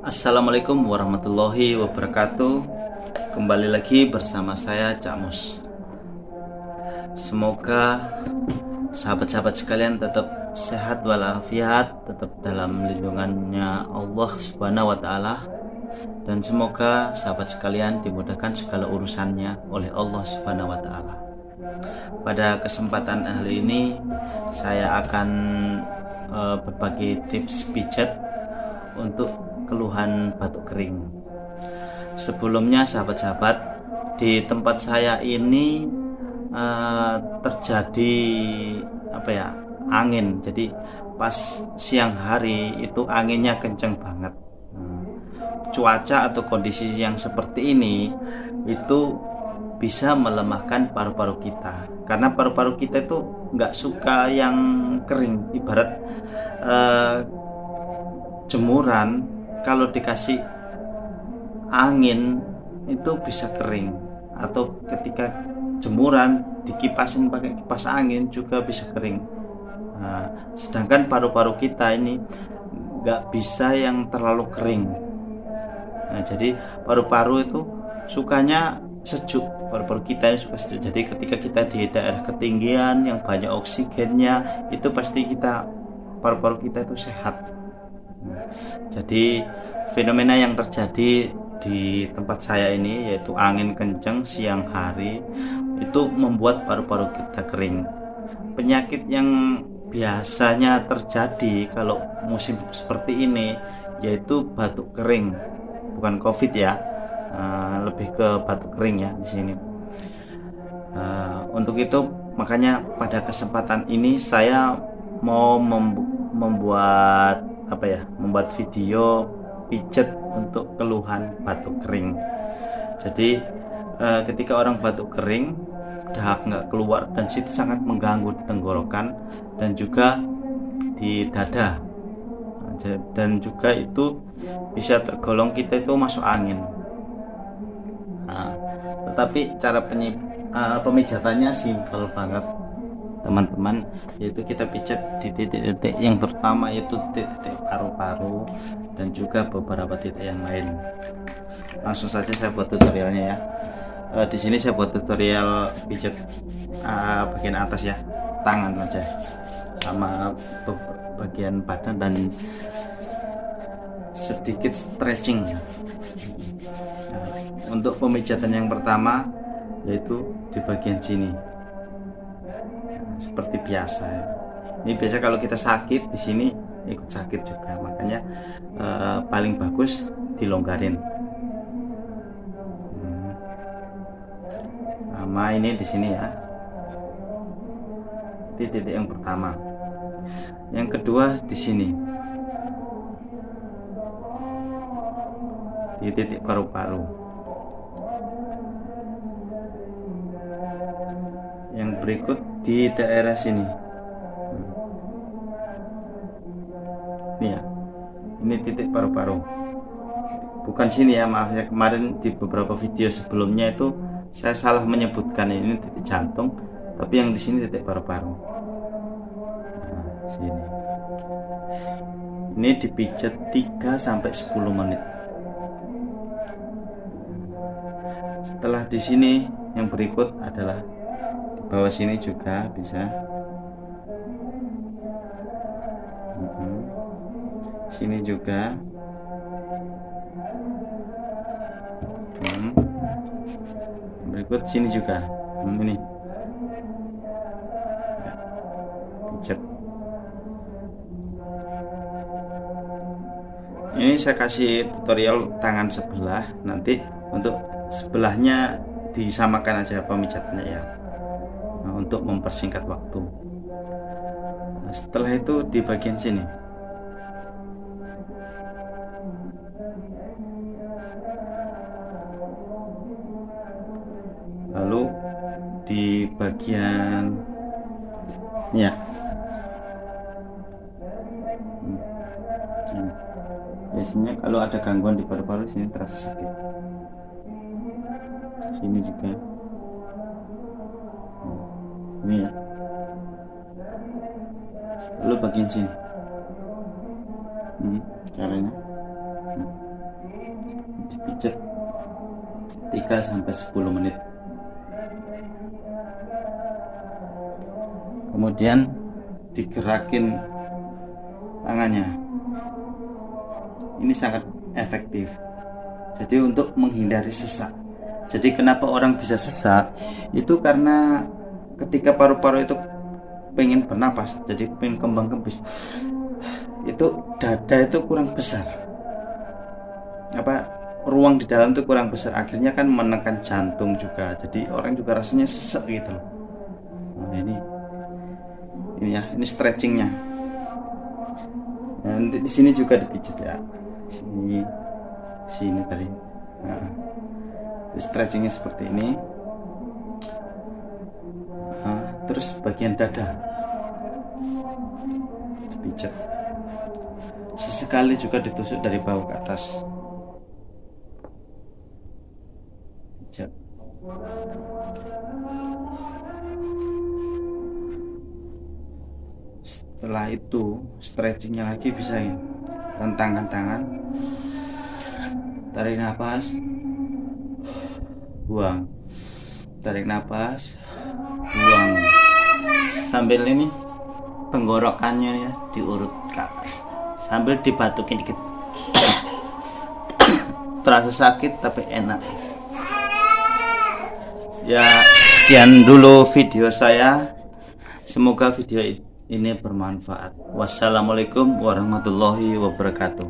Assalamualaikum warahmatullahi wabarakatuh. Kembali lagi bersama saya Cak Mus. Semoga sahabat-sahabat sekalian tetap sehat walafiat, tetap dalam lindungannya Allah Subhanahu wa taala, dan semoga sahabat sekalian dimudahkan segala urusannya oleh Allah Subhanahu wa taala. Pada kesempatan kali ini saya akan berbagi tips pijat untuk keluhan batuk kering. Sebelumnya sahabat-sahabat, di tempat saya ini terjadi angin. Jadi pas siang hari itu anginnya kenceng banget. Cuaca atau kondisi yang seperti ini itu bisa melemahkan paru-paru kita, karena paru-paru kita itu nggak suka yang kering. Ibarat jemuran kalau dikasih angin itu bisa kering, atau ketika jemuran dikipasin pakai kipas angin juga bisa kering. Sedangkan paru-paru kita ini nggak bisa yang terlalu kering. Jadi paru-paru itu sukanya sejuk. Paru-paru kita ini suka sejuk. Jadi ketika kita di daerah ketinggian yang banyak oksigennya, itu pasti paru-paru kita itu sehat. Jadi fenomena yang terjadi di tempat saya ini, yaitu angin kencang siang hari, itu membuat paru-paru kita kering. Penyakit yang biasanya terjadi kalau musim seperti ini yaitu batuk kering, bukan COVID ya, lebih ke batuk kering ya di sini. Untuk itu makanya pada kesempatan ini saya mau membuat video pijat untuk keluhan batuk kering. Jadi ketika orang batuk kering, dahak nggak keluar, dan situ sangat mengganggu di tenggorokan dan juga di dada, dan juga itu bisa tergolong kita itu masuk angin. Tetapi cara pemijatannya simpel banget teman-teman, yaitu kita pijat di titik-titik yang terutama, yaitu titik paru-paru dan juga beberapa titik yang lain. Langsung saja saya buat tutorialnya ya. Di sini saya buat tutorial pijat bagian atas ya, tangan aja sama bagian badan dan sedikit stretching. Untuk pemijatan yang pertama yaitu di bagian sini. Seperti biasa ya. Ini biasa kalau kita sakit di sini ikut sakit juga, makanya paling bagus dilonggarin. Sama ini di sini ya, titik yang pertama. Yang kedua di sini, di titik paru-paru. Yang berikut di daerah sini. Ini ya, ini titik paru-paru. Bukan sini ya, maaf ya, kemarin di beberapa video sebelumnya itu saya salah menyebutkan ini titik jantung, tapi yang di sini titik paru-paru. Sini. Ini dipijat 3-10 menit. Setelah di sini, yang berikut adalah bawah sini juga bisa. Sini juga. Berikut sini juga. Ini. Ya, pijat. Ini saya kasih tutorial tangan sebelah, nanti untuk sebelahnya disamakan aja pemijatannya ya. Untuk mempersingkat waktu. Setelah itu di bagian sini, lalu di bagian ya, biasanya kalau ada gangguan di paru-paru sini terasa sakit. Sini juga. Ini ya. Lalu bagian sini. caranya. Dipijat 3-10 menit. Kemudian digerakin tangannya. Ini sangat efektif. Jadi untuk menghindari sesak. Jadi kenapa orang bisa sesak? Itu karena ketika paru-paru itu pengen bernapas, jadi pengen kembang kempis, itu dada itu kurang besar, ruang di dalam itu kurang besar, akhirnya kan menekan jantung juga, jadi orang juga rasanya sesak gitu loh. Nah, ini ya, ini stretchingnya. Nanti di sini juga dipijit ya, sini tadi. Nah, stretchingnya seperti ini. Nah, terus bagian dada dipijat, sesekali juga ditusuk dari bawah ke atas. Pijat. Setelah itu stretchingnya lagi, bisa ini, rentangkan tangan, tarik nafas, buang, tarik nafas, buang, sambil ini tenggorokannya ya diurut ke atas, sambil dibatukin dikit. Terasa sakit tapi enak ya. Sekian dulu video saya, semoga video ini bermanfaat. Wassalamualaikum warahmatullahi wabarakatuh.